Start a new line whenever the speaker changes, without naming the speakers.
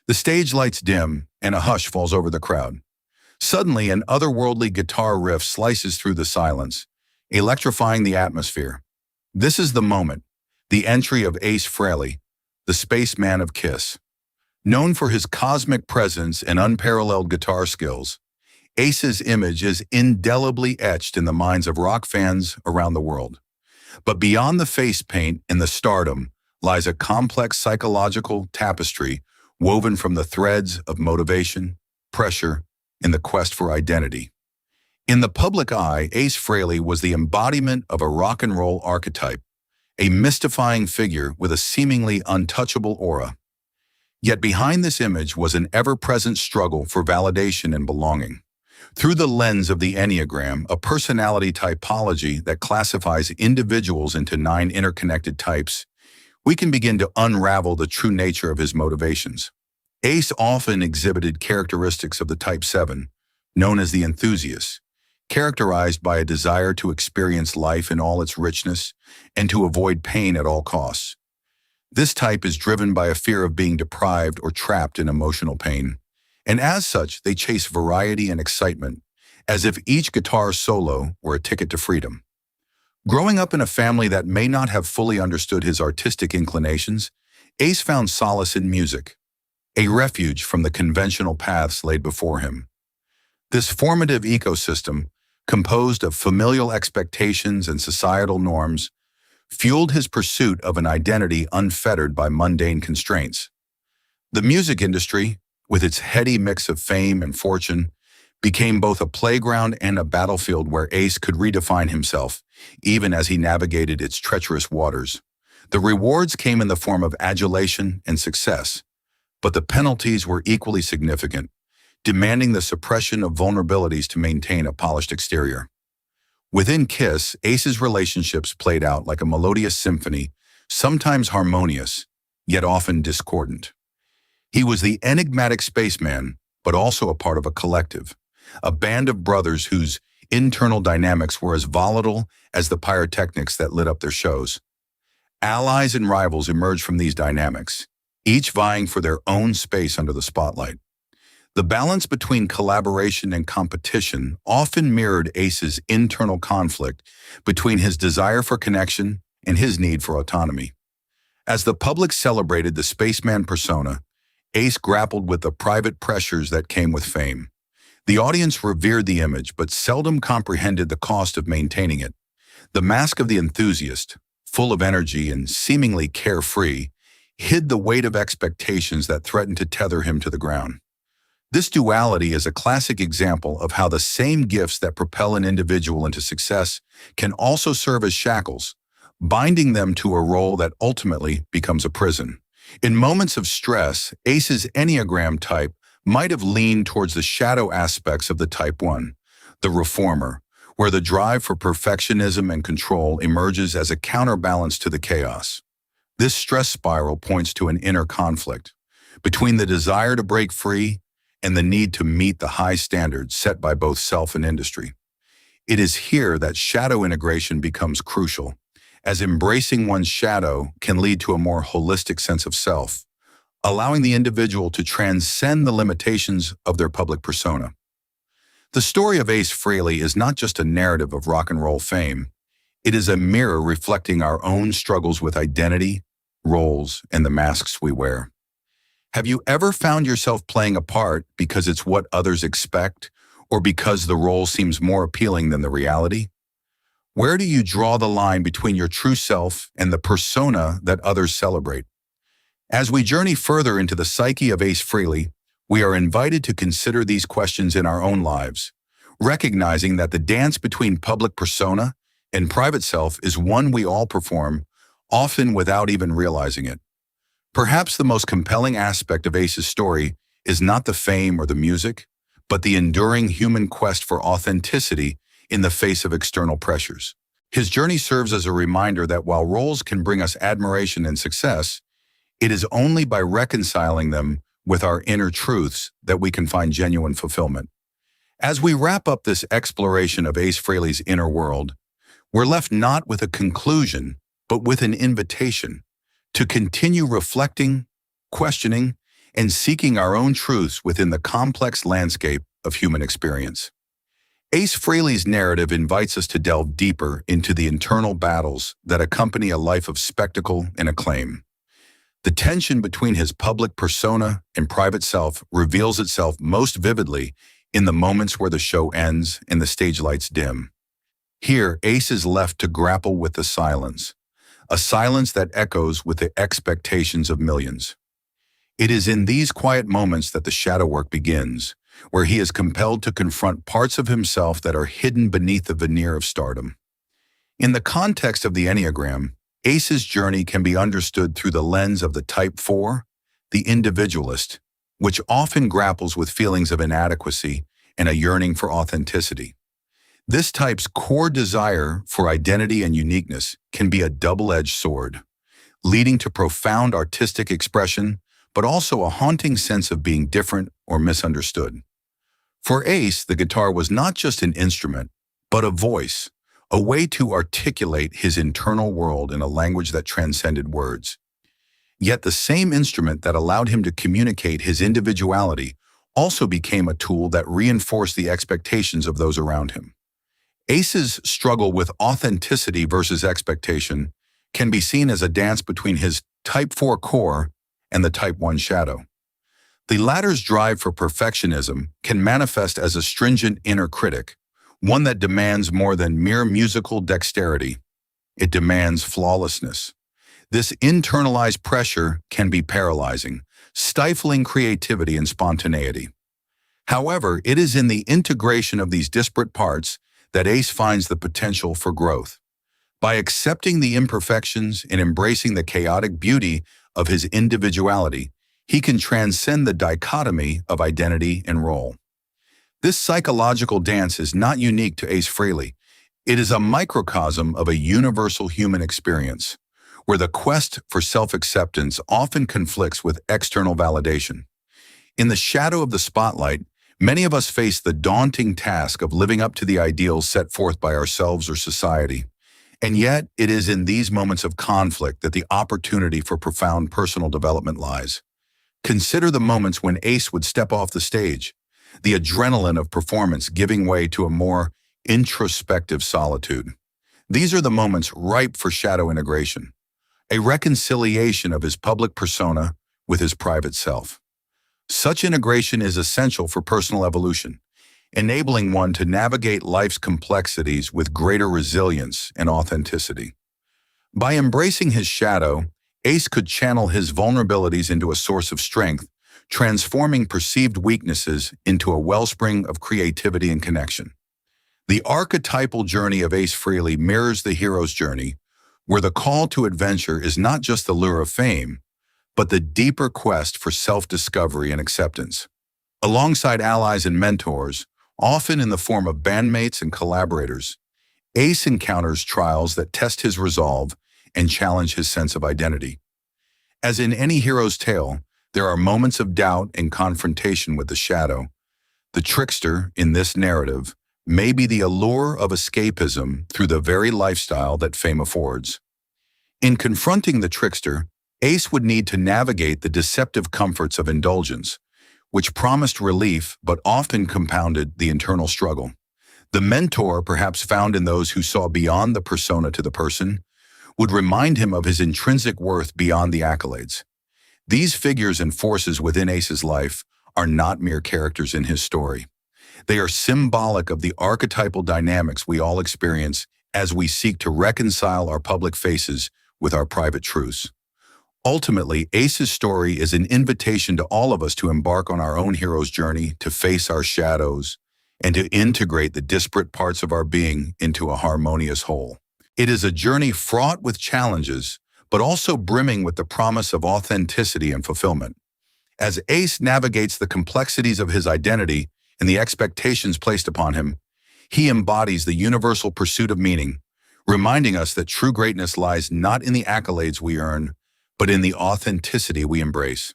The stage lights dim, and a hush falls over the crowd. Suddenly, an otherworldly guitar riff slices through the silence, electrifying the atmosphere. This is the moment, the entry of Ace Frehley, the spaceman of Kiss. Known for his cosmic presence and unparalleled guitar skills, Ace's image is indelibly etched in the minds of rock fans around the world. But beyond the face paint and the stardom lies a complex psychological tapestry woven from the threads of motivation, pressure, and the quest for identity. In the public eye, Ace Frehley was the embodiment of a rock and roll archetype, a mystifying figure with a seemingly untouchable aura. Yet behind this image was an ever-present struggle for validation and belonging. Through the lens of the Enneagram, a personality typology that classifies individuals into 9 interconnected types, we can begin to unravel the true nature of his motivations. Ace often exhibited characteristics of the type 7, known as the enthusiast, characterized by a desire to experience life in all its richness and to avoid pain at all costs. This type is driven by a fear of being deprived or trapped in emotional pain, and as such, they chase variety and excitement, as if each guitar solo were a ticket to freedom. Growing up in a family that may not have fully understood his artistic inclinations, Ace found solace in music, a refuge from the conventional paths laid before him. This formative ecosystem, composed of familial expectations and societal norms, fueled his pursuit of an identity unfettered by mundane constraints. The music industry, with its heady mix of fame and fortune, became both a playground and a battlefield where Ace could redefine himself, even as he navigated its treacherous waters. The rewards came in the form of adulation and success, but the penalties were equally significant, demanding the suppression of vulnerabilities to maintain a polished exterior. Within Kiss, Ace's relationships played out like a melodious symphony, sometimes harmonious, yet often discordant. He was the enigmatic spaceman, but also a part of a collective, a band of brothers whose internal dynamics were as volatile as the pyrotechnics that lit up their shows. Allies and rivals emerged from these dynamics, each vying for their own space under the spotlight. The balance between collaboration and competition often mirrored Ace's internal conflict between his desire for connection and his need for autonomy. As the public celebrated the spaceman persona, Ace grappled with the private pressures that came with fame. The audience revered the image, but seldom comprehended the cost of maintaining it. The mask of the enthusiast, full of energy and seemingly carefree, hid the weight of expectations that threatened to tether him to the ground. This duality is a classic example of how the same gifts that propel an individual into success can also serve as shackles, binding them to a role that ultimately becomes a prison. In moments of stress, Ace's Enneagram type might have leaned towards the shadow aspects of the Type 1, the reformer, where the drive for perfectionism and control emerges as a counterbalance to the chaos. This stress spiral points to an inner conflict between the desire to break free and the need to meet the high standards set by both self and industry. It is here that shadow integration becomes crucial, as embracing one's shadow can lead to a more holistic sense of self, allowing the individual to transcend the limitations of their public persona. The story of Ace Frehley is not just a narrative of rock and roll fame. It is a mirror reflecting our own struggles with identity, roles, and the masks we wear. Have you ever found yourself playing a part because it's what others expect, or because the role seems more appealing than the reality? Where do you draw the line between your true self and the persona that others celebrate? As we journey further into the psyche of Ace Frehley, we are invited to consider these questions in our own lives, recognizing that the dance between public persona and private self is one we all perform, often without even realizing it. Perhaps the most compelling aspect of Ace's story is not the fame or the music, but the enduring human quest for authenticity in the face of external pressures. His journey serves as a reminder that while roles can bring us admiration and success, it is only by reconciling them with our inner truths that we can find genuine fulfillment. As we wrap up this exploration of Ace Frehley's inner world, we're left not with a conclusion, but with an invitation to continue reflecting, questioning, and seeking our own truths within the complex landscape of human experience. Ace Frehley's narrative invites us to delve deeper into the internal battles that accompany a life of spectacle and acclaim. The tension between his public persona and private self reveals itself most vividly in the moments where the show ends and the stage lights dim. Here, Ace is left to grapple with the silence, a silence that echoes with the expectations of millions. It is in these quiet moments that the shadow work begins, where he is compelled to confront parts of himself that are hidden beneath the veneer of stardom. In the context of the Enneagram, Ace's journey can be understood through the lens of the Type 4, the individualist, which often grapples with feelings of inadequacy and a yearning for authenticity. This type's core desire for identity and uniqueness can be a double-edged sword, leading to profound artistic expression, but also a haunting sense of being different or misunderstood. For Ace, the guitar was not just an instrument, but a voice, a way to articulate his internal world in a language that transcended words. Yet the same instrument that allowed him to communicate his individuality also became a tool that reinforced the expectations of those around him. Ace's struggle with authenticity versus expectation can be seen as a dance between his Type 4 core and the Type 1 shadow. The latter's drive for perfectionism can manifest as a stringent inner critic, one that demands more than mere musical dexterity. It demands flawlessness. This internalized pressure can be paralyzing, stifling creativity and spontaneity. However, it is in the integration of these disparate parts that Ace finds the potential for growth. By accepting the imperfections and embracing the chaotic beauty of his individuality, he can transcend the dichotomy of identity and role. This psychological dance is not unique to Ace Frehley. It is a microcosm of a universal human experience, where the quest for self-acceptance often conflicts with external validation. In the shadow of the spotlight, many of us face the daunting task of living up to the ideals set forth by ourselves or society. And yet, it is in these moments of conflict that the opportunity for profound personal development lies. Consider the moments when Ace would step off the stage, the adrenaline of performance giving way to a more introspective solitude. These are the moments ripe for shadow integration, a reconciliation of his public persona with his private self. Such integration is essential for personal evolution, enabling one to navigate life's complexities with greater resilience and authenticity. By embracing his shadow, Ace could channel his vulnerabilities into a source of strength, transforming perceived weaknesses into a wellspring of creativity and connection. The archetypal journey of Ace Frehley mirrors the hero's journey, where the call to adventure is not just the lure of fame, but the deeper quest for self-discovery and acceptance. Alongside allies and mentors, often in the form of bandmates and collaborators, Ace encounters trials that test his resolve and challenge his sense of identity. As in any hero's tale, there are moments of doubt and confrontation with the shadow. The trickster, in this narrative, may be the allure of escapism through the very lifestyle that fame affords. In confronting the trickster, Ace would need to navigate the deceptive comforts of indulgence, which promised relief but often compounded the internal struggle. The mentor, perhaps found in those who saw beyond the persona to the person, would remind him of his intrinsic worth beyond the accolades. These figures and forces within Ace's life are not mere characters in his story. They are symbolic of the archetypal dynamics we all experience as we seek to reconcile our public faces with our private truths. Ultimately, Ace's story is an invitation to all of us to embark on our own hero's journey, to face our shadows, and to integrate the disparate parts of our being into a harmonious whole. It is a journey fraught with challenges, but also brimming with the promise of authenticity and fulfillment. As Ace navigates the complexities of his identity and the expectations placed upon him, he embodies the universal pursuit of meaning, reminding us that true greatness lies not in the accolades we earn, but in the authenticity we embrace.